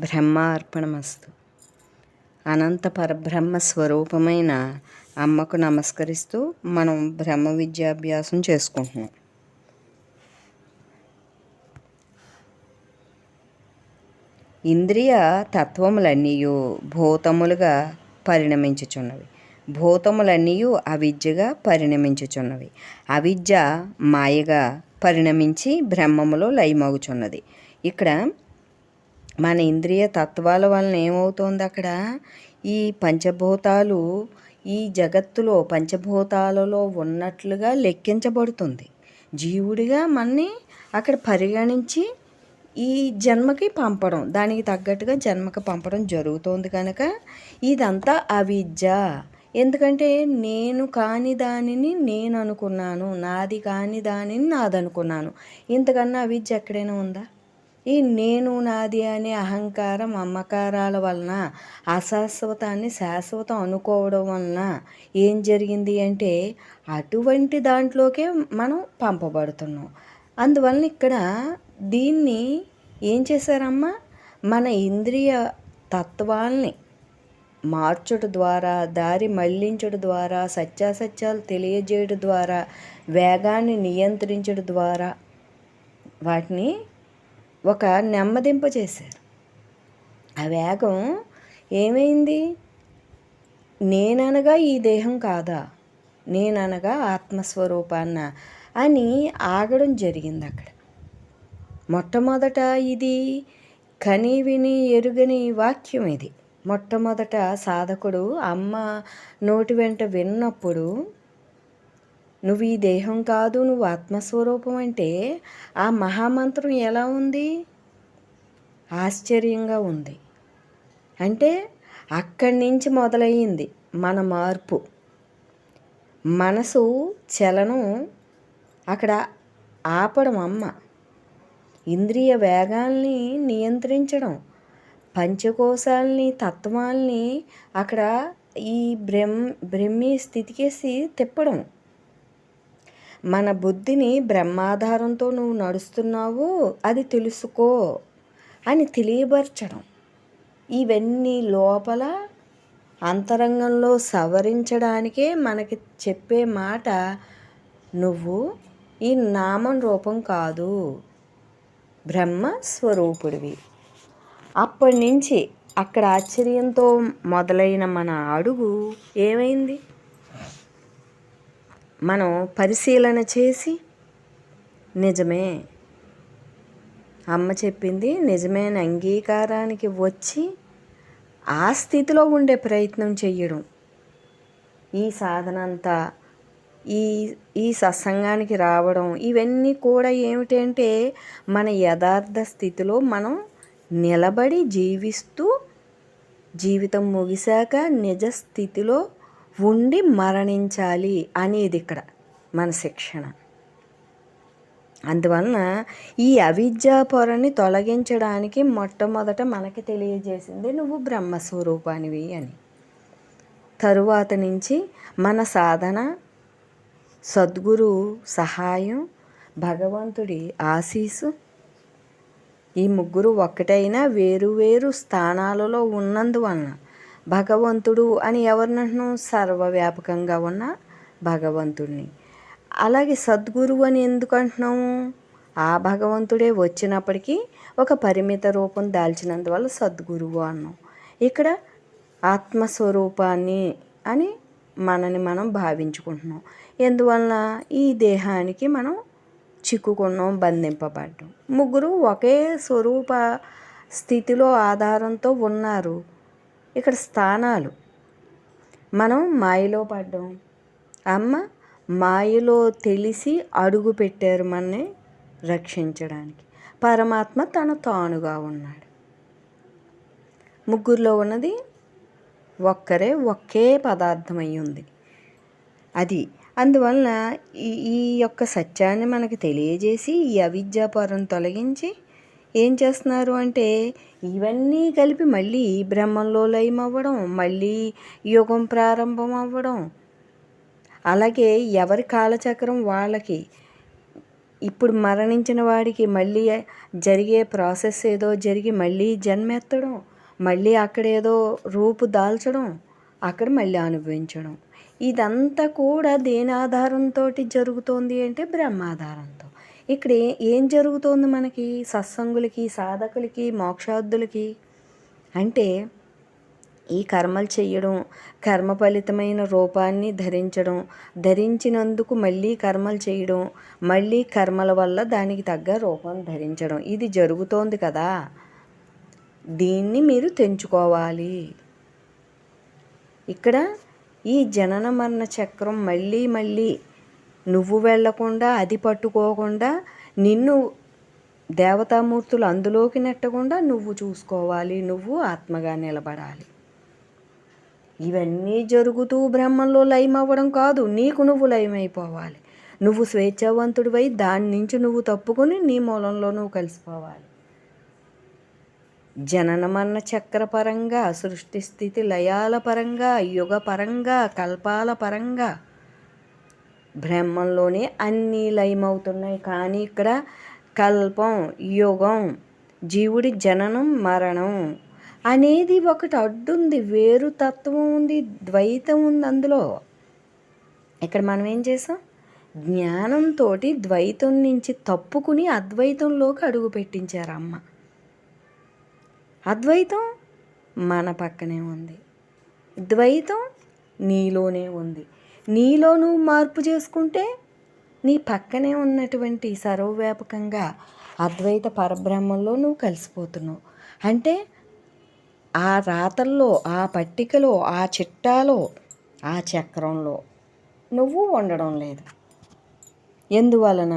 బ్రహ్మార్పణమస్తు. అనంత పరబ్రహ్మ స్వరూపమైన అమ్మకు నమస్కరిస్తూ మనం బ్రహ్మ విద్యాభ్యాసం చేసుకుంటున్నాం. ఇంద్రియ తత్వములన్నీ భూతములుగా పరిణమించుచున్నవి. భూతములన్నీ అవిద్యగా పరిణమించుచున్నవి. అవిద్య మాయగా పరిణమించి బ్రహ్మములో లయమగుచున్నది. ఇక్కడ మన ఇంద్రియ తత్వాల వలన ఏమవుతోంది? అక్కడ ఈ పంచభూతాలు ఈ జగత్తులో పంచభూతాలలో ఉన్నట్లుగా లెక్కించబడుతుంది. జీవుడిగా మనని అక్కడ పరిగణించి ఈ జన్మకి పంపడం, దానికి తగ్గట్టుగా జన్మకి పంపడం జరుగుతోంది. కనుక ఇదంతా అవిద్య. ఎందుకంటే నేను కాని దానిని నేను అనుకున్నాను, నాది కాని దానిని నాదనుకున్నాను. ఇంతకన్నా అవిద్య ఎక్కడైనా ఉందా? ఈ నేను నాది అనే అహంకారం మమకారాల వలన అశాశ్వతాన్ని శాశ్వతం అనుకోవడం వలన ఏం జరిగింది అంటే అటువంటి దాంట్లోకే మనం పంపబడుతున్నాం. అందువలన ఇక్కడ దీన్ని ఏం చేశారమ్మా? మన ఇంద్రియ తత్వాల్ని మార్చుట ద్వారా, దారి మళ్లించడం ద్వారా, సత్యాసత్యాలు తెలియజేయడం ద్వారా, వేగాన్ని నియంత్రించడం ద్వారా వాటిని ఒక నెమ్మదింప చేశారు. ఆ వేగం ఏమైంది? నేననగా ఈ దేహం కాదా, నేననగా ఆత్మస్వరూపాన్న అని ఆగడం జరిగింది అక్కడ. మొట్టమొదట ఇది కని విని ఎరుగని వాక్యం. ఇది మొట్టమొదట సాధకుడు అమ్మ నోటి వెంట విన్నప్పుడు నువ్వు ఈ దేహం కాదు, నువ్వు ఆత్మస్వరూపం అంటే ఆ మహామంత్రం ఎలా ఉంది? ఆశ్చర్యంగా ఉంది. అంటే అక్కడి నుంచి మొదలయ్యింది మన మార్పు. మనసు చలనం అక్కడ ఆపడం అమ్మ, ఇంద్రియ వేగాల్ని నియంత్రించడం, పంచకోశాలని తత్వాల్ని అక్కడ ఈ బ్రహ్మీ స్థితికేసి తిప్పడం, మన బుద్ధిని బ్రహ్మాధారంతో నువ్వు నడుస్తున్నావు అది తెలుసుకో అని తెలియపరచడం. ఇవన్నీ లోపల అంతరంగంలో సవరించడానికే మనకి చెప్పే మాట, నువ్వు ఈ నామం రూపం కాదు, బ్రహ్మస్వరూపుడివి. అప్పటి నుంచి అక్కడ ఆశ్చర్యంతో మొదలైన మన అడుగు ఏమైంది? మనం పరిశీలన చేసి నిజమే అమ్మ చెప్పింది నిజమైన అంగీకారానికి వచ్చి ఆ స్థితిలో ఉండే ప్రయత్నం చెయ్యడం. ఈ సాధన అంతా ఈ సత్సంగానికి రావడం ఇవన్నీ కూడా ఏమిటంటే మన యథార్థ స్థితిలో మనం నిలబడి జీవిస్తూ జీవితం ముగిశాక నిజ స్థితిలో ఉండి మరణించాలి అనేది ఇక్కడ మన శిక్షణ. అందువలన ఈ అవిద్యా పొరని తొలగించడానికి మొట్టమొదట మనకి తెలియజేసింది నువ్వు బ్రహ్మస్వరూపానివి అని. తరువాత నుంచి మన సాధన, సద్గురు సహాయం, భగవంతుడి ఆశీస్సు, ఈ ముగ్గురు ఒక్కటైనా వేరు వేరు స్థానాలలో ఉన్నందువలన భగవంతుడు అని ఎవరినంటున్నాం? సర్వవ్యాపకంగా ఉన్న భగవంతుడిని. అలాగే సద్గురువు అని ఎందుకు అంటున్నాము? ఆ భగవంతుడే వచ్చినప్పటికీ ఒక పరిమిత రూపం దాల్చినందువల్ల సద్గురువు అన్నాం. ఇక్కడ ఆత్మస్వరూపాన్ని అని మనని మనం భావించుకుంటున్నాం. ఎందువలన? ఈ దేహానికి మనం చిక్కుకున్నాం, బంధింపబడ్డాం. ముగ్గురు ఒకే స్వరూప స్థితిలో ఆధారంతో ఉన్నారు. ఇక్కడ స్థానాలు. మనం మాయలో పడ్డాం, అమ్మ మాయలో తెలిసి అడుగు పెట్టారు మనని రక్షించడానికి. పరమాత్మ తానుగా ఉన్నాడు. ముగ్గురులో ఉన్నది ఒకే పదార్థమై ఉంది అది. అందువలన ఈ యొక్క సత్యాన్ని మనకి తెలియజేసి ఈ అవిద్యాపరం తొలగించి ఏం చేస్తున్నారు అంటే ఇవన్నీ కలిపి మళ్ళీ బ్రహ్మంలో లయం అవ్వడం, మళ్ళీ యుగం ప్రారంభం అవ్వడం. అలాగే ఎవరి కాలచక్రం వాళ్ళకి ఇప్పుడు మరణించిన వాడికి మళ్ళీ జరిగే ప్రాసెస్ ఏదో జరిగి మళ్ళీ జన్మెత్తడం, మళ్ళీ అక్కడ ఏదో రూపు దాల్చడం, అక్కడ మళ్ళీ అనుభవించడం. ఇదంతా కూడా దేని ఆధారంతో జరుగుతోంది అంటే బ్రహ్మాధారంతో. ఇక్కడ ఏం జరుగుతోంది మనకి సత్సంగులకి, సాధకులకి, మోక్షార్థులకి అంటే ఈ కర్మలు చెయ్యడం, కర్మ ఫలితమైన రూపాన్ని ధరించడం, ధరించినందుకు మళ్ళీ కర్మలు చేయడం, మళ్ళీ కర్మల వల్ల దానికి తగ్గ రూపం ధరించడం, ఇది జరుగుతోంది కదా. దీన్ని మీరు తెంచుకోవాలి. ఇక్కడ ఈ జనన మరణ చక్రం మళ్ళీ మళ్ళీ నువ్వు వెళ్ళకుండా, అది పట్టుకోకుండా, నిన్ను దేవతామూర్తులు అందులోకి నెట్టకుండా నువ్వు చూసుకోవాలి. నువ్వు ఆత్మగా నిలబడాలి. ఇవన్నీ జరుగుతూ బ్రహ్మంలో లయమవ్వడం కాదు, నీకు నువ్వు లయమైపోవాలి. నువ్వు స్వేచ్ఛావంతుడివై దాని నుంచి నువ్వు తప్పుకొని నీ మూలంలో నువ్వు కలిసిపోవాలి. జనన మరణ చక్ర పరంగా, సృష్టి స్థితి లయాల పరంగా, యుగ పరంగా, కల్పాల పరంగా బ్రహ్మంలోనే అన్నీ లయమవుతున్నాయి. కానీ ఇక్కడ కల్పం, యుగం, జీవుడి జననం మరణం అనేది ఒకటి అడ్డుంది, వేరు తత్వం ఉంది, ద్వైతం ఉంది అందులో. ఇక్కడ మనం ఏం చేసాం, జ్ఞానంతో ద్వైతం నుంచి తప్పుకుని అద్వైతంలోకి అడుగు పెట్టించారు అమ్మ. అద్వైతం మన పక్కనే ఉంది, ద్వైతం నీలోనే ఉంది. నీలో నువ్వు మార్పు చేసుకుంటే నీ పక్కనే ఉన్నటువంటి సర్వవ్యాపకంగా అద్వైత పరబ్రహ్మంలో నువ్వు కలిసిపోతున్నావు. అంటే ఆ రాతల్లో, ఆ పట్టికలో, ఆ చిట్టాలో, ఆ చక్రంలో నువ్వు ఉండడం లేదు. ఎందువలన?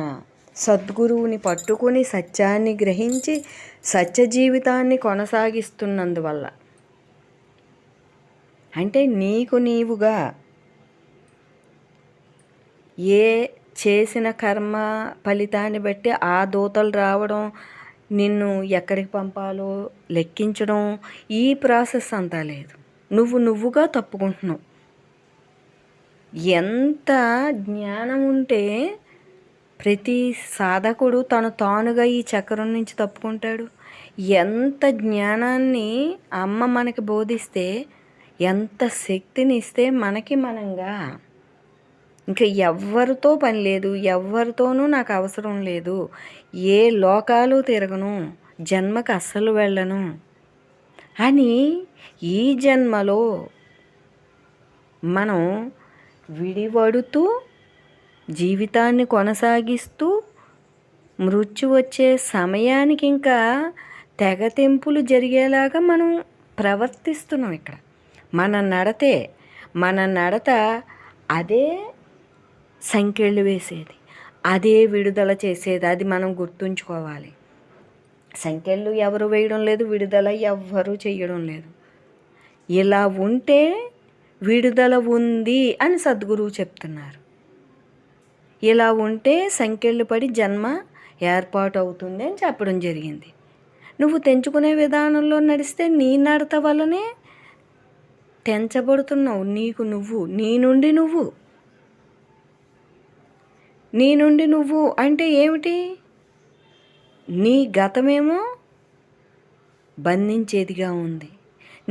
సద్గురువుని పట్టుకుని సత్యాన్ని గ్రహించి సత్య జీవితాన్ని కొనసాగిస్తున్నందువల్ల. అంటే నీకు నీవుగా ఏ చేసిన కర్మ ఫలితాన్ని బట్టి ఆ దూతలు రావడం, నిన్ను ఎక్కడికి పంపాలో లెక్కించడం, ఈ ప్రాసెస్ అంతా లేదు. నువ్వుగా తప్పుకుంటున్నావు. ఎంత జ్ఞానం ఉంటే ప్రతి సాధకుడు తానుగా ఈ చక్రం నుంచి తప్పుకుంటాడు. ఎంత జ్ఞానాన్ని అమ్మ మనకి బోధిస్తే, ఎంత శక్తిని ఇస్తే మనకి మనంగా ఇంకా ఎవ్వరితో పని లేదు, ఎవ్వరితోనూ నాకు అవసరం లేదు, ఏ లోకాలు తిరగను, జన్మకు అస్సలు వెళ్ళను అని ఈ జన్మలో మనం విడివడుతూ జీవితాన్ని కొనసాగిస్తూ మృత్యు వచ్చే సమయానికి ఇంకా తెగతెంపులు జరిగేలాగా మనం ప్రవర్తిస్తున్నాం. ఇక్కడ మన నడత అదే సంకెళ్ళు వేసేది, అదే విడుదల చేసేది. అది మనం గుర్తుంచుకోవాలి. సంకెళ్ళు ఎవరు వేయడం లేదు, విడుదల ఎవ్వరూ చేయడం లేదు. ఇలా ఉంటే విడుదల ఉంది అని సద్గురువు చెప్తున్నారు. ఇలా ఉంటే సంకెళ్ళు పడి జన్మ ఏర్పాటు అవుతుంది అని చెప్పడం జరిగింది. నువ్వు తెంచుకునే విధానంలో నడిస్తే నీ నడత వల్లనే తెంచబడుతున్నావు. నీ నుండి నువ్వు అంటే ఏమిటి? నీ గతమేమో బంధించేదిగా ఉంది.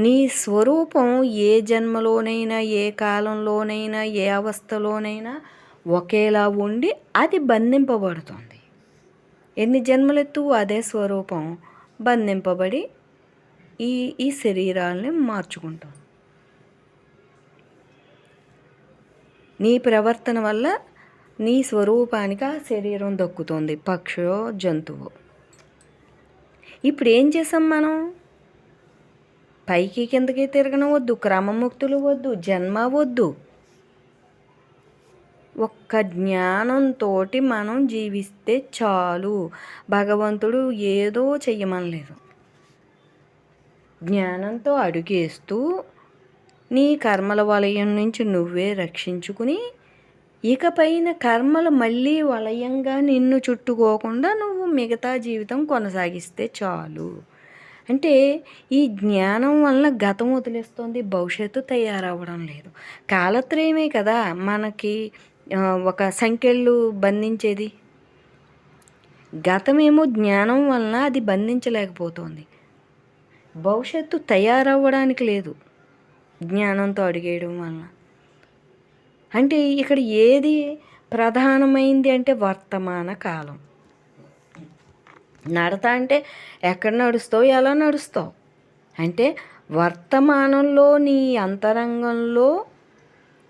నీ స్వరూపం ఏ జన్మలోనైనా, ఏ కాలంలోనైనా, ఏ అవస్థలోనైనా ఒకేలా ఉండి అది బంధింపబడుతుంది. ఎన్ని జన్మలెత్తు అదే స్వరూపం బంధింపబడి ఈ శరీరాలని మార్చుకుంటాం. నీ ప్రవర్తన వల్ల నీ స్వరూపానికి ఆ శరీరం దక్కుతుంది, పక్షో జంతువు. ఇప్పుడు ఏం చేసాం మనం? పైకి కిందకి తిరగనవద్దు, క్రమముక్తులు వద్దు, జన్మ వద్దు. ఒక్క జ్ఞానంతో మనం జీవిస్తే చాలు. భగవంతుడు ఏదో చెయ్యమనలేదు. జ్ఞానంతో అడుగేస్తూ నీ కర్మల వలయం నుంచి నువ్వే రక్షించుకుని ఇకపైన కర్మలు మళ్ళీ వలయంగా నిన్ను చుట్టుకోకుండా నువ్వు మిగతా జీవితం కొనసాగిస్తే చాలు. అంటే ఈ జ్ఞానం వలన గతం వదిలేస్తుంది, భవిష్యత్తు తయారవ్వడం లేదు. కాలత్రయమే కదా మనకి ఒక సంకెళ్ళు బంధించేది. గతమేమో జ్ఞానం వలన అది బంధించలేకపోతుంది. భవిష్యత్తు తయారవ్వడానికి లేదు జ్ఞానంతో అడిగేయడం వలన. అంటే ఇక్కడ ఏది ప్రధానమైంది అంటే వర్తమాన కాలం. నడత అంటే ఎక్కడ నడుస్తావు, ఎలా నడుస్తావు అంటే వర్తమానంలో నీ అంతరంగంలో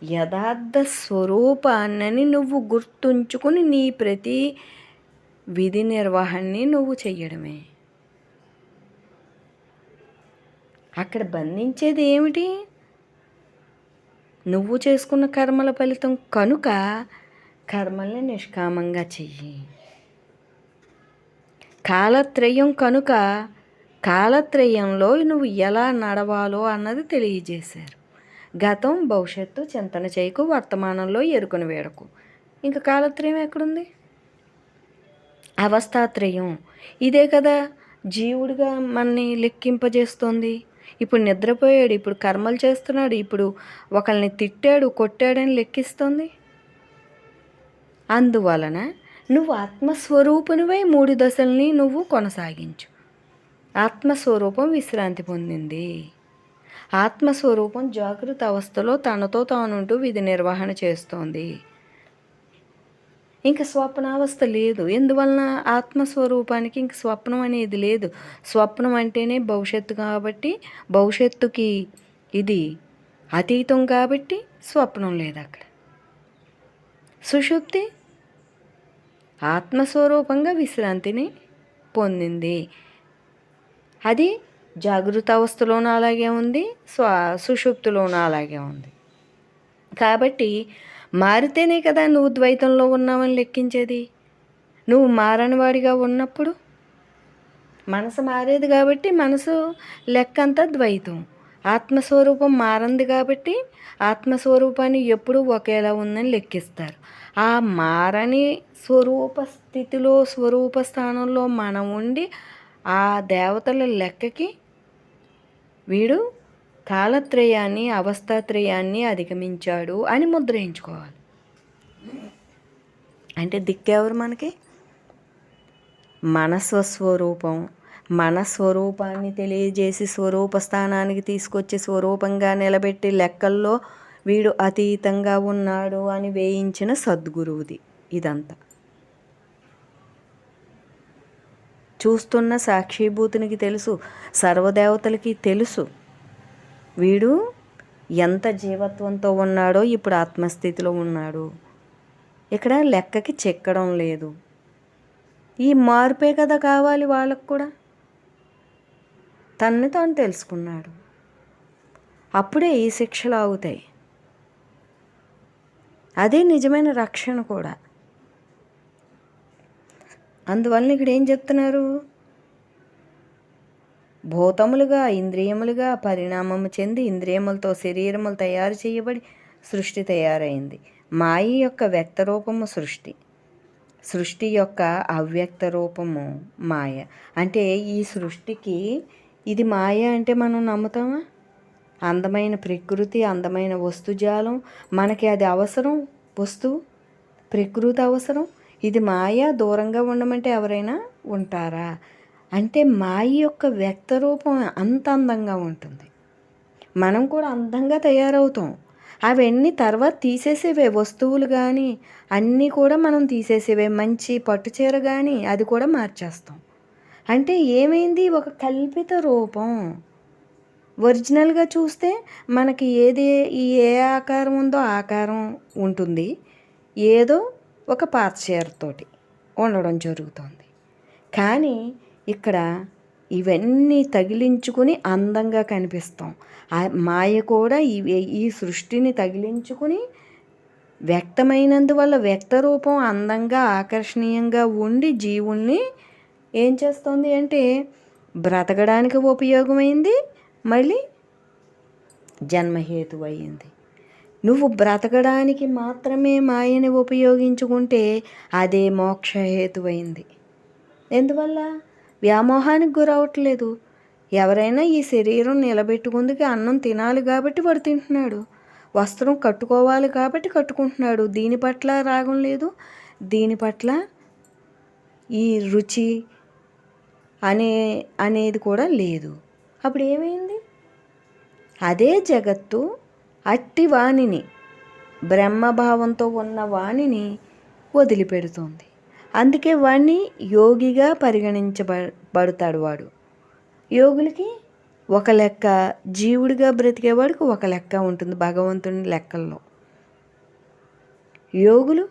యథార్థ స్వరూపాన్ని నువ్వు గుర్తుంచుకుని నీ ప్రతి విధి నిర్వహణని నువ్వు చెయ్యడమే. అక్కడ బంధించేది ఏమిటి? నువ్వు చేసుకున్న కర్మల ఫలితం కనుక కర్మల్ని నిష్కామంగా చెయ్యి. కాలత్రయం కనుక కాలత్రయంలో నువ్వు ఎలా నడవాలో అన్నది తెలియజేశారు. గతం భవిష్యత్తు చింతన చేయకు, వర్తమానంలో ఎరుకను వేడకు. ఇంకా కాలత్రయం ఎక్కడుంది? అవస్థాత్రయం ఇదే కదా జీవుడిగా మనని లెక్కింపజేస్తోంది. ఇప్పుడు నిద్రపోయాడు, ఇప్పుడు కర్మలు చేస్తున్నాడు, ఇప్పుడు ఒకరిని తిట్టాడు కొట్టాడని లెక్కిస్తోంది. అందువలన నువ్వు ఆత్మస్వరూపునివై 3 దశల్ని నువ్వు కొనసాగించు. ఆత్మస్వరూపం విశ్రాంతి పొందింది. ఆత్మస్వరూపం జాగృత అవస్థలో తనతో తానుంటూ విధి నిర్వహణ చేస్తోంది. ఇంకా స్వప్నావస్థ లేదు. ఎందువలన? ఆత్మస్వరూపానికి ఇంక స్వప్నం అనేది లేదు. స్వప్నం అంటేనే భవిష్యత్తు కాబట్టి, భవిష్యత్తుకి ఇది అతీతం కాబట్టి స్వప్నం లేదు అక్కడ. సుషుప్తి ఆత్మస్వరూపంగా విశ్రాంతిని పొందింది. అది జాగృత అవస్థలోనూ అలాగే ఉంది, సుషుప్తిలోనూ అలాగే ఉంది. కాబట్టి మారితేనే కదా నువ్వు ద్వైతంలో ఉన్నావని లెక్కించేది. నువ్వు మారనివాడిగా ఉన్నప్పుడు మనసు మారేది కాబట్టి మనసు లెక్కంతా ద్వైతం. ఆత్మస్వరూపం మారంది కాబట్టి ఆత్మస్వరూపాన్ని ఎప్పుడూ ఒకేలా ఉందని లెక్కిస్తారు. ఆ మారని స్వరూప స్థితిలో స్వరూప స్థానంలో మనం ఉండి ఆ దేవతల లెక్కకి వీడు కాలత్రయాన్ని అవస్థాత్రయాన్ని అధిగమించాడు అని ముద్రించుకోవాలి. అంటే దిక్కెవరు మనకి? మన స్వస్వరూపం. మన స్వరూపాన్ని తెలియజేసి స్వరూప స్థానానికి తీసుకొచ్చి స్వరూపంగా నిలబెట్టి లెక్కల్లో వీడు అతీతంగా ఉన్నాడు అని వేయించిన సద్గురువుది ఇదంతా. చూస్తున్న సాక్షిభూతునికి తెలుసు, సర్వదేవతలకి తెలుసు వీడు ఎంత జీవత్వంతో ఉన్నాడో, ఇప్పుడు ఆత్మస్థితిలో ఉన్నాడు. ఇక్కడ లెక్కకి చెక్కడం లేదు. ఈ మార్పే కదా కావాలి వాళ్ళకు కూడా. తన్ని తాను తెలుసుకున్నాడు, అప్పుడే ఈ శిక్షలు ఆగుతాయి. అదే నిజమైన రక్షణ కూడా. అందువల్ల ఇక్కడ ఏం చెప్తున్నారు? భూతములుగా ఇంద్రియములుగా పరిణామము చెంది ఇంద్రియములతో శరీరములు తయారు చేయబడి సృష్టి తయారైంది. మాయ యొక్క వ్యక్త రూపము సృష్టి, సృష్టి యొక్క అవ్యక్త రూపము మాయ. అంటే ఈ సృష్టికి ఇది మాయ అంటే మనం నమ్ముతామా? అందమైన ప్రకృతి, అందమైన వస్తుజాలం, మనకి అది అవసరం. వస్తువు ప్రకృతి అవసరం. ఇది మాయ, దూరంగా ఉండమంటే ఎవరైనా ఉంటారా? అంటే మాయ యొక్క వ్యక్త రూపం అంత అందంగా ఉంటుంది. మనం కూడా అందంగా తయారవుతాం. అవన్నీ తర్వాత తీసేసేవే వస్తువులు కానీ అన్నీ కూడా మనం తీసేసేవే. మంచి పట్టుచీర కానీ అది కూడా మార్చేస్తాం. అంటే ఏమైంది? ఒక కల్పిత రూపం. ఒరిజినల్గా చూస్తే మనకి ఏ ఆకారం ఉందో ఆకారం ఉంటుంది, ఏదో ఒక పాత చీరతోటి ఉండడం జరుగుతుంది. కానీ ఇక్కడ ఇవన్నీ తగిలించుకుని అందంగా కనిపిస్తాం. మాయ కూడా ఈ సృష్టిని తగిలించుకుని వ్యక్తమైనందువల్ల వ్యక్త రూపం అందంగా ఆకర్షణీయంగా ఉండి జీవుల్ని ఏం చేస్తుంది అంటే బ్రతకడానికి ఉపయోగమైంది, మళ్ళీ జన్మహేతు అయ్యింది. నువ్వు బ్రతకడానికి మాత్రమే మాయని ఉపయోగించుకుంటే అదే మోక్షహేతువైంది. ఎందువల్ల? వ్యామోహానికి గురవట్లేదు. ఎవరైనా ఈ శరీరం నిలబెట్టుకుందుకు అన్నం తినాలి కాబట్టి వాడు తింటున్నాడు, వస్త్రం కట్టుకోవాలి కాబట్టి కట్టుకుంటున్నాడు. దీని పట్ల రాగం లేదు, దీని పట్ల ఈ రుచి అనేది కూడా లేదు. అప్పుడు ఏమైంది? అదే జగత్తు అట్టి వాణిని, బ్రహ్మభావంతో ఉన్న వాణిని వదిలిపెడుతుంది. అందుకే వాణ్ణి యోగిగా పరిగణించబడతాడు. వాడు యోగులకి ఒక లెక్క, జీవుడిగా బ్రతికేవాడికి ఒక లెక్క ఉంటుంది భగవంతుని లెక్కల్లో. యోగులు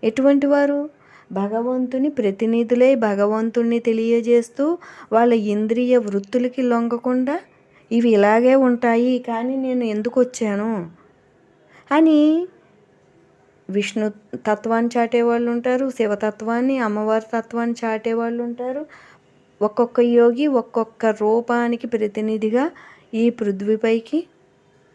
ఎటువంటి వారు? భగవంతుని ప్రతినిధులై భగవంతుణ్ణి తెలియజేస్తూ వాళ్ళ ఇంద్రియ వృత్తులకి లొంగకుండా ఇవి ఇలాగే ఉంటాయి కానీ నేను ఎందుకు వచ్చాను అని విష్ణు తత్వాన్ని చాటేవాళ్ళు ఉంటారు, శివతత్వాన్ని, అమ్మవారి తత్వాన్ని చాటేవాళ్ళు ఉంటారు. ఒక్కొక్క యోగి ఒక్కొక్క రూపానికి ప్రతినిధిగా ఈ పృథ్వీపైకి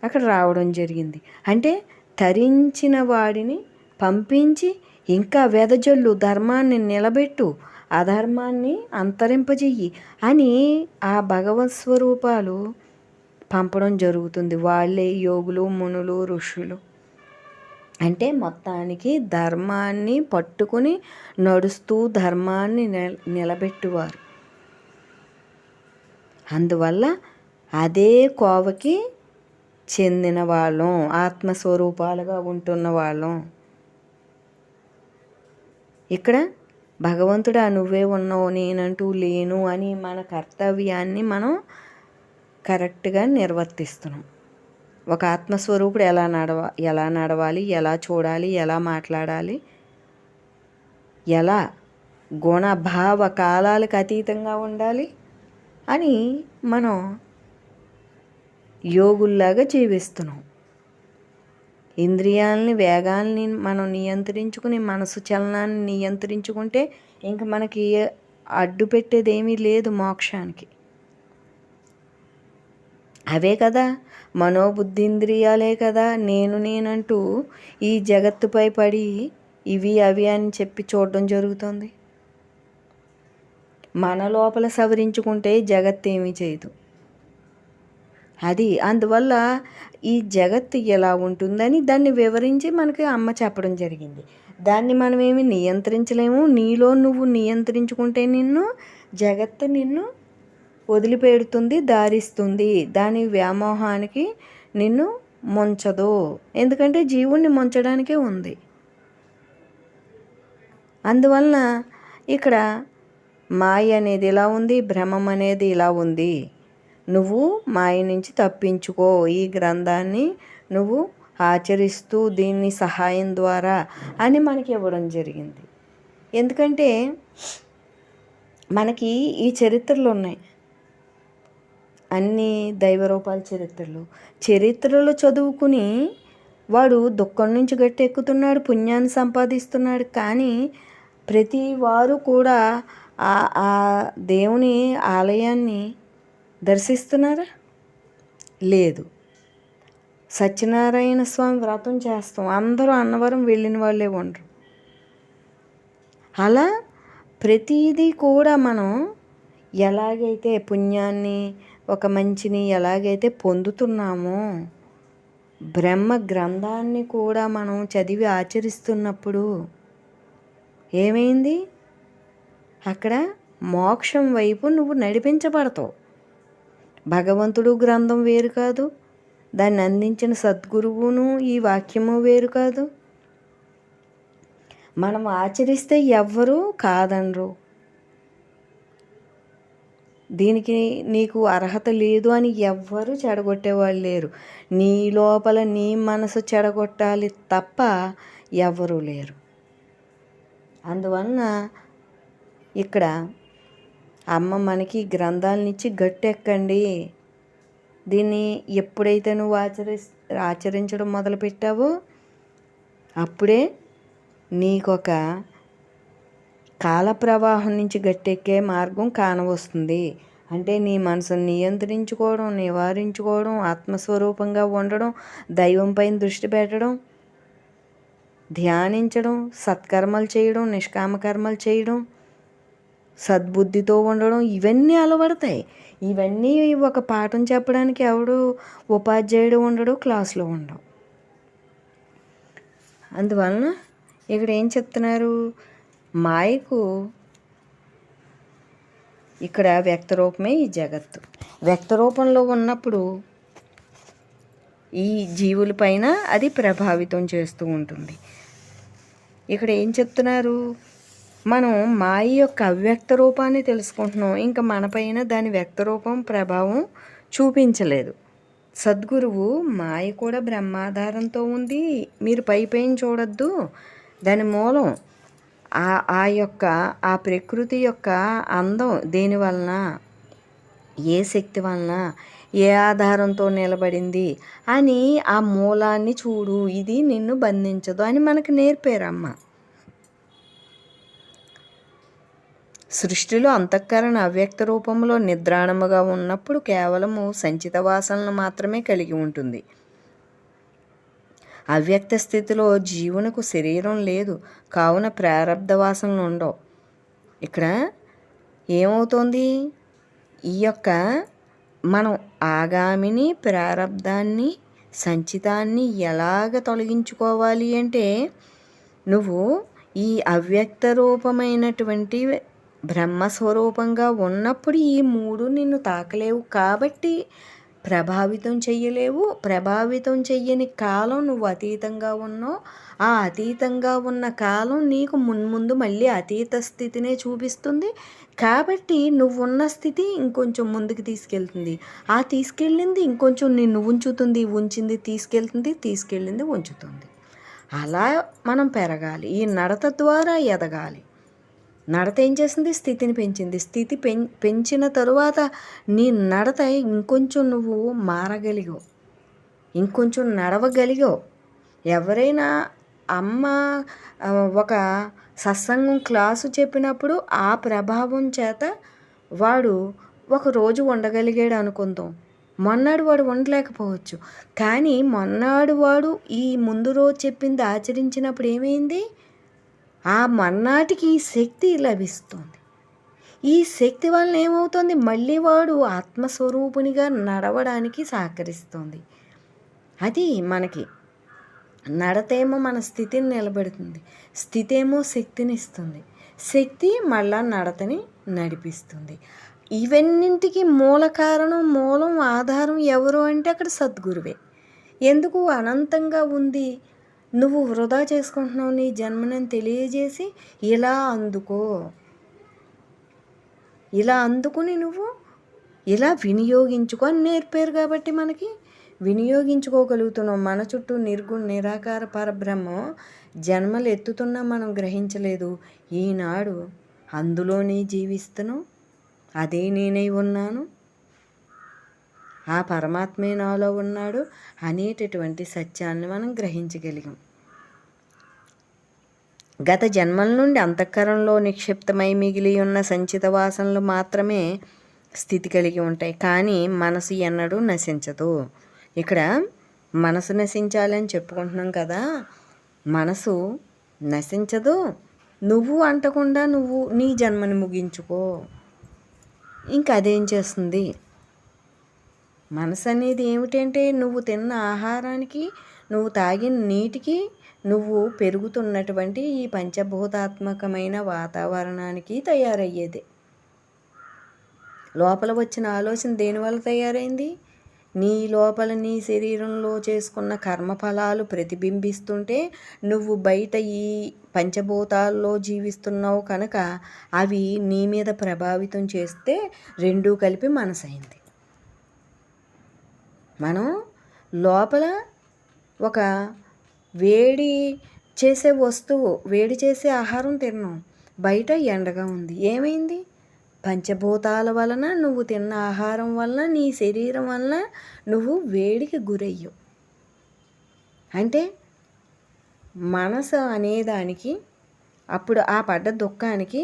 అక్కడ రావడం జరిగింది. అంటే తరించిన వాడిని పంపించి ఇంకా వెదజల్లు, ధర్మాన్ని నిలబెట్టు, అధర్మాన్ని అంతరింపజెయ్యి అని ఆ భగవత్ స్వరూపాలు పంపడం జరుగుతుంది. వాళ్ళే యోగులు, మునులు, ఋషులు. అంటే మొత్తానికి ధర్మాన్ని పట్టుకుని నడుస్తూ ధర్మాన్ని నిలబెట్టువారు. అందువల్ల అదే కోవకి చెందిన వాళ్ళం, ఆత్మస్వరూపాలుగా ఉంటున్న వాళ్ళం. ఇక్కడ భగవంతుడా నువ్వే ఉన్నావు, నేనంటూ లేను అని మన కర్తవ్యాన్ని మనం కరెక్ట్గా నిర్వర్తిస్తున్నాం. ఒక ఆత్మస్వరూపుడు ఎలా నడవాలి, ఎలా చూడాలి, ఎలా మాట్లాడాలి, ఎలా గుణ భావ కాలాలకు అతీతంగా ఉండాలి అని మనం యోగుల్లాగా జీవిస్తున్నాం. ఇంద్రియాలని, వేగాల్ని మనం నియంత్రించుకుని మనసు చలనాన్ని నియంత్రించుకుంటే ఇంక మనకి అడ్డు పెట్టేది ఏమీ లేదు మోక్షానికి. అవే కదా మనోబుద్ధీంద్రియాలే కదా నేనంటూ ఈ జగత్తుపై పడి ఇవి అవి అని చెప్పి చూడడం జరుగుతుంది. మన లోపల సవరించుకుంటే జగత్తు ఏమీ చేయదు. అది అందువల్ల ఈ జగత్తు ఎలా ఉంటుందని దాన్ని వివరించి మనకి అమ్మ చెప్పడం జరిగింది. దాన్ని మనమేమి నియంత్రించలేము. నీలో నువ్వు నియంత్రించుకుంటే జగత్తు నిన్ను వదిలిపెడుతుంది, దారిస్తుంది. దాని వ్యామోహానికి నిన్ను ముంచదు. ఎందుకంటే జీవుణ్ణి ముంచడానికే ఉంది. అందువలన ఇక్కడ మాయ అనేది ఇలా ఉంది, భ్రమం అనేది ఇలా ఉంది. నువ్వు మాయ నుంచి తప్పించుకో, ఈ గ్రంథాన్ని నువ్వు ఆచరిస్తూ దీన్ని సహాయం ద్వారా అని మనకి ఇవ్వడం జరిగింది. ఎందుకంటే మనకి ఈ చరిత్రలు ఉన్నాయి, అన్ని దైవరూపాల చరిత్రలు చదువుకుని వాడు దుఃఖం నుంచి గట్టెక్కుతున్నాడు, పుణ్యాన్ని సంపాదిస్తున్నాడు. కానీ ప్రతి వారు కూడా ఆ దేవుని ఆలయాన్ని దర్శిస్తున్నారా? లేదు. సత్యనారాయణ స్వామి వ్రతం చేస్తాం, అందరూ అన్నవరం వెళ్ళిన వాళ్ళే ఉండరు. అలా ప్రతిదీ కూడా మనం ఎలాగైతే పుణ్యాన్ని, ఒక మంచిని ఎలాగైతే పొందుతున్నామో బ్రహ్మ గ్రంథాన్ని కూడా మనం చదివి ఆచరిస్తున్నప్పుడు ఏమైంది? అక్కడ మోక్షం వైపు నువ్వు నడిపించబడతావు. భగవంతుడు గ్రంథం వేరు కాదు, దాన్ని అందించిన సద్గురువును ఈ వాక్యము వేరు కాదు. మనం ఆచరిస్తే ఎవ్వరూ కాదనరు. దీనికి నీకు అర్హత లేదు అని ఎవ్వరూ చెడగొట్టేవాళ్ళు లేరు. నీ లోపల నీ మనసు చెడగొట్టాలి తప్ప ఎవ్వరూ లేరు. అందువలన ఇక్కడ అమ్మ మనకి గ్రంథాలనిచ్చి గట్టెక్కండి, దీన్ని ఎప్పుడైతే నువ్వు ఆచరించడం మొదలుపెట్టావో అప్పుడే నీకొక కాల ప్రవాహం నుంచి గట్టెక్కే మార్గం కానవస్తుంది. అంటే నీ మనసును నియంత్రించుకోవడం, నివారించుకోవడం, ఆత్మస్వరూపంగా ఉండడం, దైవం పైన దృష్టి పెట్టడం, ధ్యానించడం, సత్కర్మలు చేయడం, నిష్కామ కర్మలు చేయడం, సద్బుద్ధితో ఉండడం, ఇవన్నీ అలవడతాయి. ఇవన్నీ ఒక పాఠం చెప్పడానికి ఎవడు ఉపాధ్యాయుడు ఉండడు, క్లాసులో ఉండవు. అందువలన ఇక్కడ ఏం చెప్తున్నారు? మాయకు ఇక్కడ వ్యక్తరూపమే ఈ జగత్తు. వ్యక్తరూపంలో ఉన్నప్పుడు ఈ జీవులపైన అది ప్రభావితం చేస్తూ ఉంటుంది. ఇక్కడ ఏం చెప్తున్నారు, మనం మాయ యొక్క అవ్యక్త రూపాన్ని తెలుసుకుంటున్నాం, ఇంకా మనపైన దాని వ్యక్తరూపం ప్రభావం చూపించలేదు. సద్గురువు మాయ కూడా బ్రహ్మాధారంతో ఉంది, మీరు పైన చూడొద్దు, దాని మూలం ఆ యొక్క ఆ ప్రకృతి యొక్క అందం దేని వలన, ఏ శక్తి వలన, ఏ ఆధారంతో నిలబడింది అని ఆ మూలాన్ని చూడు, ఇది నిన్ను బంధించదు అని మనకు నేర్పారమ్మ. సృష్టిలో అంతఃకరణ అవ్యక్త రూపంలో నిద్రాణముగా ఉన్నప్పుడు కేవలము సంచిత వాసనలు మాత్రమే కలిగి ఉంటుంది. అవ్యక్త స్థితిలో జీవునకు శరీరం లేదు, కావున ప్రారబ్ధ వాసనలు ఉండవు. ఇక్కడ ఏమవుతోంది, ఈ యొక్క మనం ఆగామిని, ప్రారబ్ధాన్ని, సంచితాన్ని ఎలాగ తొలగించుకోవాలి అంటే, నువ్వు ఈ అవ్యక్త రూపమైనటువంటి బ్రహ్మస్వరూపంగా ఉన్నప్పుడు ఈ మూడు నిన్ను తాకలేవు, కాబట్టి ప్రభావితం చెయ్యలేవు. ప్రభావితం చెయ్యని కాలం నువ్వు అతీతంగా ఉన్నావు. ఆ అతీతంగా ఉన్న కాలం నీకు మున్ముందు మళ్ళీ అతీత స్థితినే చూపిస్తుంది. కాబట్టి నువ్వున్న స్థితి ఇంకొంచెం ముందుకు తీసుకెళ్తుంది. ఆ తీసుకెళ్ళింది ఇంకొంచెం నిన్ను ఉంచుతుంది, ఉంచింది తీసుకెళ్తుంది, తీసుకెళ్ళింది ఉంచుతుంది. అలా మనం పెరగాలి. ఈ నడత ద్వారా ఎదగాలి. నడత ఏం చేసింది, స్థితిని పెంచింది. స్థితి పెంచిన తరువాత నీ నడత ఇంకొంచెం నువ్వు మారగలిగావు, ఇంకొంచెం నడవగలిగావు. ఎవరైనా అమ్మ ఒక సత్సంగం క్లాసు చెప్పినప్పుడు ఆ ప్రభావం చేత వాడు ఒకరోజు ఉండగలిగాడు అనుకుందాం. మొన్నాడు వాడు ఉండలేకపోవచ్చు, కానీ మొన్నాడు వాడు ఈ ముందు రోజు చెప్పింది ఆచరించినప్పుడు ఏమైంది, ఆ మన్నాటికి ఈ శక్తి లభిస్తుంది. ఈ శక్తి వలన ఏమవుతుంది, మళ్ళీ వాడు ఆత్మస్వరూపునిగా నడవడానికి సహకరిస్తుంది. అది మనకి నడతేమో మన స్థితిని నిలబెడుతుంది, స్థితి ఏమో శక్తిని ఇస్తుంది, శక్తి మళ్ళా నడతని నడిపిస్తుంది. ఇవన్నింటికి మూల కారణం, మూలం, ఆధారం ఎవరు అంటే అక్కడ సద్గురువే. ఎందుకు అనంతంగా ఉంది, నువ్వు వృధా చేసుకుంటున్నావు నీ జన్మని తెలియజేసి ఇలా అందుకో, ఇలా అందుకుని నువ్వు ఇలా వినియోగించుకో అని నేర్పారు. కాబట్టి మనకి వినియోగించుకోగలుగుతున్నాం. మన చుట్టూ నిర్గుణ నిరాకార పరబ్రహ్మం జన్మలు ఎత్తుతున్నా మనం గ్రహించలేదు. ఈనాడు అందులోనే జీవిస్తున్నాం, అదే నేనై ఉన్నాను, ఆ పరమాత్మే నాలో ఉన్నాడు అనేటటువంటి సత్యాన్ని మనం గ్రహించగలిగాం. గత జన్మల నుండి అంతఃకరణలో నిక్షిప్తమై మిగిలి ఉన్న సంచిత వాసనలు మాత్రమే స్థితి కలిగి ఉంటాయి, కానీ మనసు ఎన్నడూ నశించదు. ఇక్కడ మనసు నశించాలని చెప్పుకుంటున్నాం కదా, మనసు నశించదు. నువ్వు అంటకుండా నువ్వు నీ జన్మని ముగించుకో, ఇంకా అదేం చేస్తుంది. మనసు అనేది ఏమిటంటే, నువ్వు తిన్న ఆహారానికి, నువ్వు తాగిన నీటికి, నువ్వు పెరుగుతున్నటువంటి ఈ పంచభూతాత్మకమైన వాతావరణానికి తయారయ్యేది. లోపల వచ్చిన ఆలోచన దేనివల్ల తయారైంది, నీ లోపల నీ శరీరంలో చేసుకున్న కర్మఫలాలు ప్రతిబింబిస్తుంటే నువ్వు బయట ఈ పంచభూతాల్లో జీవిస్తున్నావు కనుక అవి నీ మీద ప్రభావితం చేస్తే రెండూ కలిపి మనసైంది. మనం లోపల ఒక వేడి చేసే వస్తువు, వేడి చేసే ఆహారం తిన్నాం, బయట ఎండగా ఉంది, ఏమైంది, పంచభూతాల వలన, నువ్వు తిన్న ఆహారం వలన, నీ శరీరం వలన నువ్వు వేడికి గురయ్యవు. అంటే మనసు అనేదానికి అప్పుడు ఆ పడ్డ దుఃఖానికి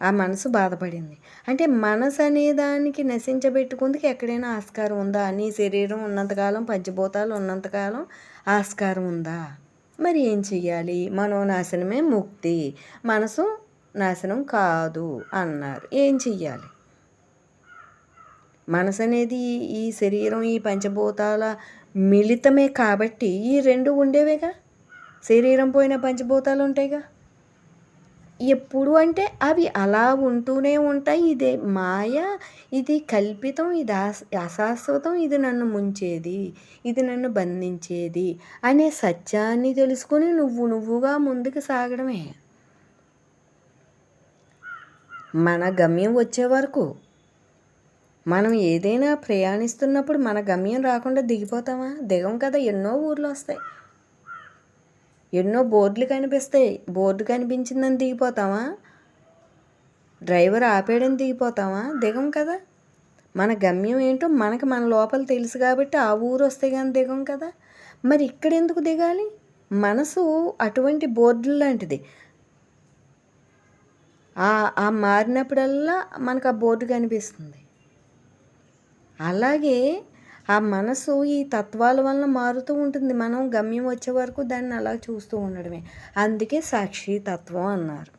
ఆ మనసు బాధపడింది. అంటే మనసు అనేదానికి నశించబెట్టుకుందుకు ఎక్కడైనా ఆస్కారం ఉందా, నీ శరీరం ఉన్నంతకాలం, పంచభూతాలు ఉన్నంతకాలం ఆస్కారం ఉందా? మరి ఏం చెయ్యాలి, మనోనాశనమే ముక్తి, మనసు నాశనం కాదు అన్నారు. ఏం చెయ్యాలి, మనసు అనేది ఈ శరీరం, ఈ పంచభూతాల మిళితమే కాబట్టి ఈ రెండు ఉండేవేగా, శరీరం పోయిన పంచభూతాలు ఉంటాయిగా. ఎప్పుడు అంటే అవి అలా ఉంటూనే ఉంటాయి. ఇదే మాయ, ఇది కల్పితం, ఇది అశాశ్వతం, ఇది నన్ను ముంచేది, ఇది నన్ను బంధించేది అనే సత్యాన్ని తెలుసుకొని నువ్వుగా ముందుకు సాగడమే. మన గమ్యం వచ్చే వరకు మనం ఏదైనా ప్రయాణిస్తున్నప్పుడు మన గమ్యం రాకుండా దిగిపోతామా? దిగం కదా. ఎన్నో ఊర్లు వస్తాయి, ఎన్నో బోర్డులు కనిపిస్తాయి. బోర్డు కనిపించిందని దిగిపోతామా? డ్రైవర్ ఆపేయడం దిగిపోతామా? దిగం కదా. మన గమ్యం ఏంటో మనకి మన లోపల తెలుసు కాబట్టి ఆ ఊరు వస్తే కానీ దిగం కదా. మరి ఇక్కడ ఎందుకు దిగాలి? మనసు అటువంటి బోర్డులు లాంటిది. ఆ మారినప్పుడల్లా మనకు ఆ బోర్డు కనిపిస్తుంది. అలాగే ఆ మనసు ఈ తత్వాల వలన మారుతూ ఉంటుంది. మనం గమ్యం వచ్చే వరకు దాన్ని అలా చూస్తూ ఉండడమే. అందుకే సాక్షి తత్వం అన్నారు.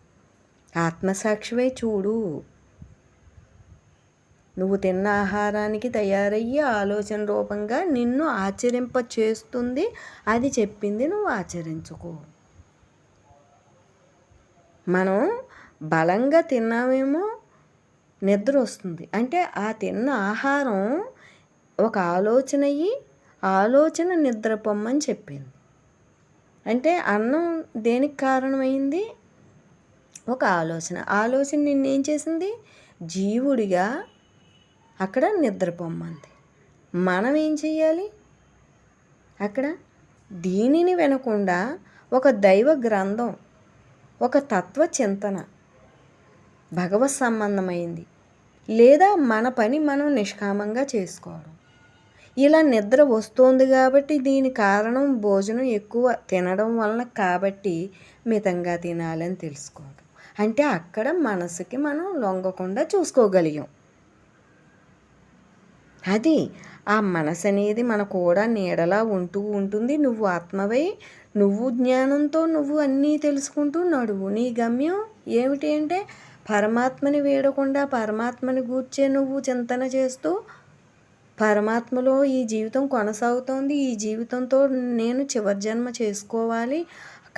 ఆత్మసాక్షివై చూడు. నువ్వు తిన్న ఆహారానికి తయారయ్యి ఆలోచన రూపంగా నిన్ను ఆచరింప చేస్తుంది. అది చెప్పింది నువ్వు ఆచరించుకో. మనం బలంగా తిన్నామేమో, నిద్ర వస్తుంది అంటే ఆ తిన్న ఆహారం ఒక ఆలోచన అయ్యి ఆలోచన నిద్ర పొమ్మని చెప్పింది. అంటే అన్నం దేనికి కారణమైంది? ఒక ఆలోచన నిన్నేం చేసింది? జీవుడిగా అక్కడ నిద్రపోమ్మంది. మనం ఏం చెయ్యాలి? అక్కడ దీనిని వినకుండా ఒక దైవ గ్రంథం, ఒక తత్వ చింతన, భగవత్ సంబంధమైంది, లేదా మన పని మనం నిష్కామంగా చేసుకోవడం. ఇలా నిద్ర వస్తోంది కాబట్టి దీని కారణం భోజనం ఎక్కువ తినడం వలన కాబట్టి మితంగా తినాలని తెలుసుకోవడం. అంటే అక్కడ మనసుకి మనం లొంగకుండా చూసుకోగలిగాం. అది ఆ మనసు అనేది మన కూడా నీడలా ఉంటూ ఉంటుంది. నువ్వు ఆత్మవై, నువ్వు జ్ఞానంతో నువ్వు అన్నీ తెలుసుకుంటూ నడువు. నీ గమ్యం ఏమిటి అంటే పరమాత్మని వీడకుండా పరమాత్మని గూర్చే నువ్వు చింతన చేస్తూ పరమాత్మలో ఈ జీవితం కొనసాగుతోంది, ఈ జీవితంతో నేను చివరి జన్మ చేసుకోవాలి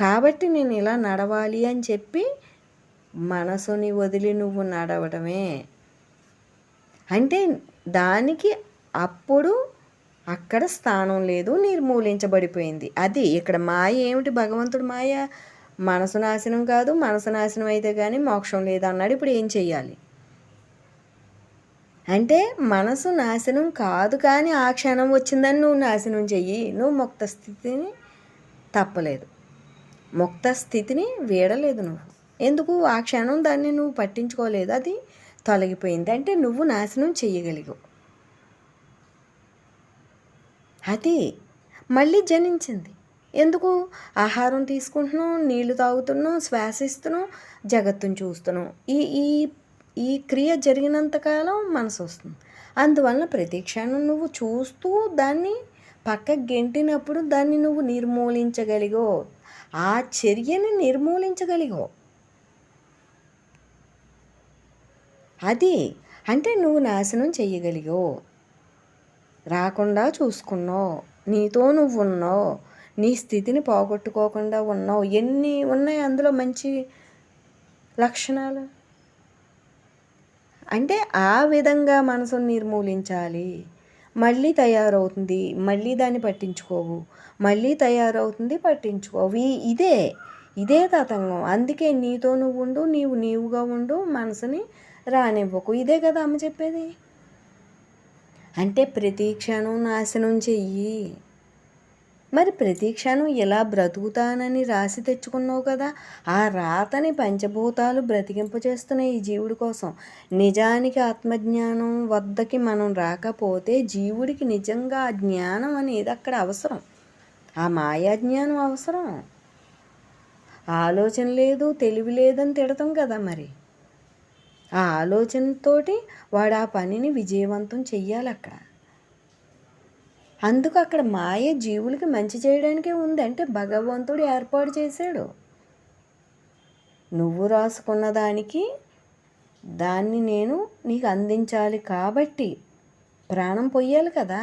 కాబట్టి నేను ఇలా నడవాలి అని చెప్పి మనసుని వదిలి నువ్వు నడవడమే. అంటే దానికి అప్పుడు అక్కడ స్థానం లేదు, నిర్మూలించబడిపోయింది. అది ఇక్కడ మాయ ఏమిటి? భగవంతుడు మాయ మనసు నాశనం కాదు, మనసు నాశనం అయితే కానీ మోక్షం లేదు అన్నాడు. ఇప్పుడు ఏం చెయ్యాలి అంటే మనసు నాశనం కాదు కానీ ఆ క్షణం వచ్చిందని నువ్వు నాశనం చెయ్యి. నువ్వు ముక్త స్థితిని తప్పలేదు, ముక్త స్థితిని వీడలేదు నువ్వు. ఎందుకు? ఆ క్షణం దాన్ని నువ్వు పట్టించుకోలేదు, అది తొలగిపోయింది అంటే నువ్వు నాశనం చెయ్యగలిగావు. అది మళ్ళీ జనించింది. ఎందుకు? ఆహారం తీసుకుంటున్నాం, నీళ్లు తాగుతున్నాం, శ్వాసిస్తున్నాం, జగత్తును చూస్తున్నాం. ఈ ఈ ఈ క్రియ జరిగినంతకాలం మనసు వస్తుంది. అందువలన ప్రతి క్షణం నువ్వు చూస్తూ దాన్ని పక్కకు గెంటినప్పుడు దాన్ని నువ్వు నిర్మూలించగలిగో, ఆ చర్యని నిర్మూలించగలిగో. అది అంటే నువ్వు నాశనం చెయ్యగలిగో, రాకుండా చూసుకున్నావు, నీతో నువ్వు ఉన్నావు, నీ స్థితిని పోగొట్టుకోకుండా ఉన్నావు. ఎన్ని ఉన్నాయి అందులో మంచి లక్షణాలు. అంటే ఆ విధంగా మనసును నిర్మూలించాలి. మళ్ళీ తయారవుతుంది, మళ్ళీ దాన్ని పట్టించుకోవు, మళ్ళీ తయారవుతుంది, పట్టించుకోవు. ఇదే తతంగం. అందుకే నీతో నువ్వు ఉండు, నీవుగా ఉండు, మనసుని రానివ్వకు. ఇదే కదా అమ్మ చెప్పేది. అంటే ప్రతి క్షణం నాశనం చెయ్యి. మరి ప్రతి క్షణం ఇలా బ్రతుకుతానని రాసి తెచ్చుకున్నావు కదా, ఆ రాతని పంచభూతాలు బ్రతికింపచేస్తున్నాయి ఈ జీవుడి కోసం. నిజానికి ఆత్మజ్ఞానం వద్దకి మనం రాకపోతే జీవుడికి నిజంగా ఆ జ్ఞానం అనేది అక్కడ అవసరం, ఆ మాయాజ్ఞానం అవసరం. ఆలోచన లేదు, తెలివి లేదని తిడతాం కదా. మరి ఆ ఆలోచనతోటి వాడు ఆ పనిని విజయవంతం చెయ్యాలి అక్కడ. అందుకు అక్కడ మాయ జీవులకి మంచి చేయడానికే ఉంది. అంటే భగవంతుడు ఏర్పాటు చేశాడు. నువ్వు రాసుకున్న దాన్ని నేను నీకు అందించాలి కాబట్టి ప్రాణం పొయ్యాలి కదా.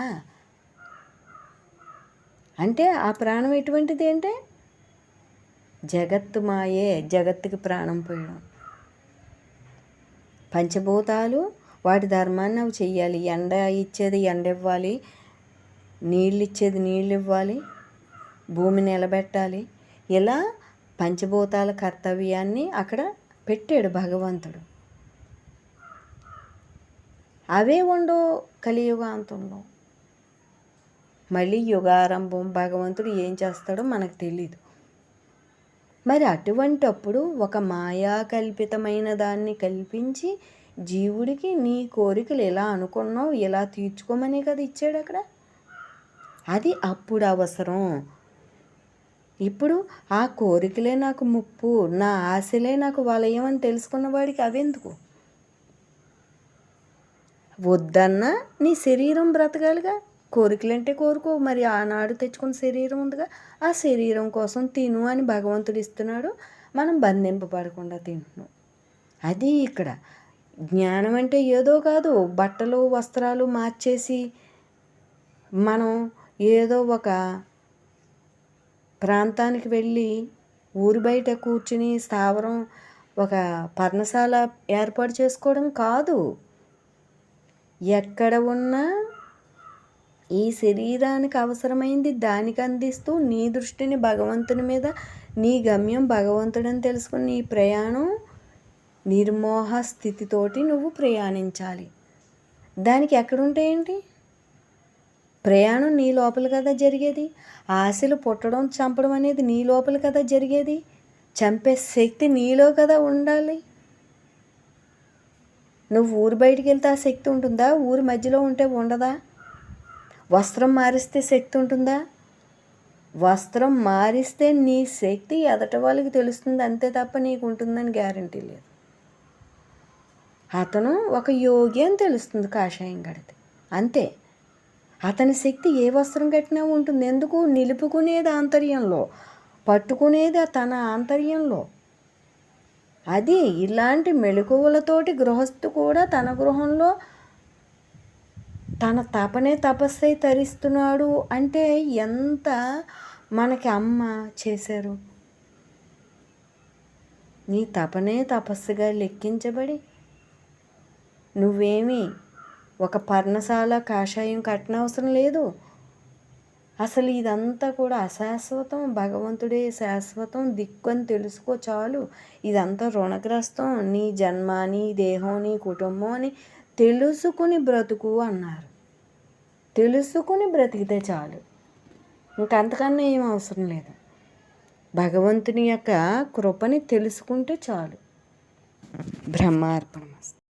అంటే ఆ ప్రాణం ఎటువంటిది అంటే జగత్తు మాయే, జగత్తుకి ప్రాణం పోయడం. పంచభూతాలు వాటి ధర్మాన్ని అవి చెయ్యాలి. ఎండ ఇచ్చేది ఎండ ఇవ్వాలి, నీళ్ళు ఇచ్చేది నీళ్ళు ఇవ్వాలి, భూమి నిలబెట్టాలి. ఇలా పంచభూతాల కర్తవ్యాన్ని అక్కడ పెట్టాడు భగవంతుడు. అవే ఉండవు కలియుగాంతంలో. మళ్ళీ యుగారంభం భగవంతుడు ఏం చేస్తాడో మనకు తెలీదు. మరి అటువంటప్పుడు ఒక మాయా కల్పితమైన దాన్ని కల్పించి జీవుడికి నీ కోరికలు ఎలా అనుకున్నావు ఎలా తీర్చుకోమనే కదా ఇచ్చాడు అక్కడ. అది అప్పుడు అవసరం. ఇప్పుడు ఆ కోరికలే నాకు ముప్పు, నా ఆశలే నాకు వలయం అని తెలుసుకున్న వాడికి అవెందుకు? వద్దన్నా నీ శరీరం బ్రతకాలిగా. కోరికలంటే కోరుకో, మరి ఆనాడు తెచ్చుకున్న శరీరం ఉందిగా, ఆ శరీరం కోసం తిను అని భగవంతుడు ఇస్తున్నాడు. మనం బంధింపబడకుండా తింటున్నాం. అది ఇక్కడ జ్ఞానం అంటే ఏదో కాదు, బట్టలు వస్త్రాలు మార్చేసి మనం ఏదో ఒక ప్రాంతానికి వెళ్ళి ఊరి బయట కూర్చుని స్థావరం ఒక పర్ణశాల ఏర్పాటు చేసుకోవడం కాదు. ఎక్కడ ఉన్నా ఈ శరీరానికి అవసరమైంది దానికి అందిస్తూ నీ దృష్టిని భగవంతుని మీద, నీ గమ్యం భగవంతుడని తెలుసుకుని నీ ప్రయాణం నిర్మోహ స్థితితోటి నువ్వు ప్రయాణించాలి. దానికి ఎక్కడుంటాయేంటి? ప్రయాణం నీ లోపల కదా జరిగేది. ఆశలు పుట్టడం చంపడం అనేది నీ లోపల కదా జరిగేది. చంపే శక్తి నీలో కదా ఉండాలి. నువ్వు ఊరు బయటికి వెళ్తే ఆ శక్తి ఉంటుందా? ఊరి మధ్యలో ఉంటే ఉండదా? వస్త్రం మారిస్తే శక్తి ఉంటుందా? వస్త్రం మారిస్తే నీ శక్తి ఎదట వాళ్ళకి తెలుస్తుంది అంతే తప్ప నీకు ఉంటుందని గ్యారంటీ లేదు. అతను ఒక యోగి అని తెలుస్తుంది కాషాయం కడితే, అంతే. అతని శక్తి ఏ వస్త్రం కట్టినా ఉంటుంది. ఎందుకు? నిలుపుకునేది ఆంతర్యంలో, పట్టుకునేది తన ఆంతర్యంలో. అది ఇలాంటి మెళకువలతోటి గృహస్థు కూడా తన గృహంలో తన తపనే తపస్సై తరిస్తున్నాడు అంటే ఎంత మనకి అమ్మ చేశారు. నీ తపనే తపస్సుగా లెక్కించబడి నువ్వేమీ ఒక పర్ణశాల కాషాయం కట్టనవసరం లేదు. అసలు ఇదంతా కూడా అశాశ్వతం, భగవంతుడే శాశ్వతం దిక్కు అని తెలుసుకో చాలు. ఇదంతా రుణగ్రస్తం, నీ జన్మ, నీ దేహం, నీ కుటుంబం అని తెలుసుకుని బ్రతుకు అన్నారు. తెలుసుకుని బ్రతికితే చాలు, ఇంకంతకన్నా ఏం అవసరం లేదు. భగవంతుని యొక్క కృపని తెలుసుకుంటే చాలు. బ్రహ్మార్పణమస్తు.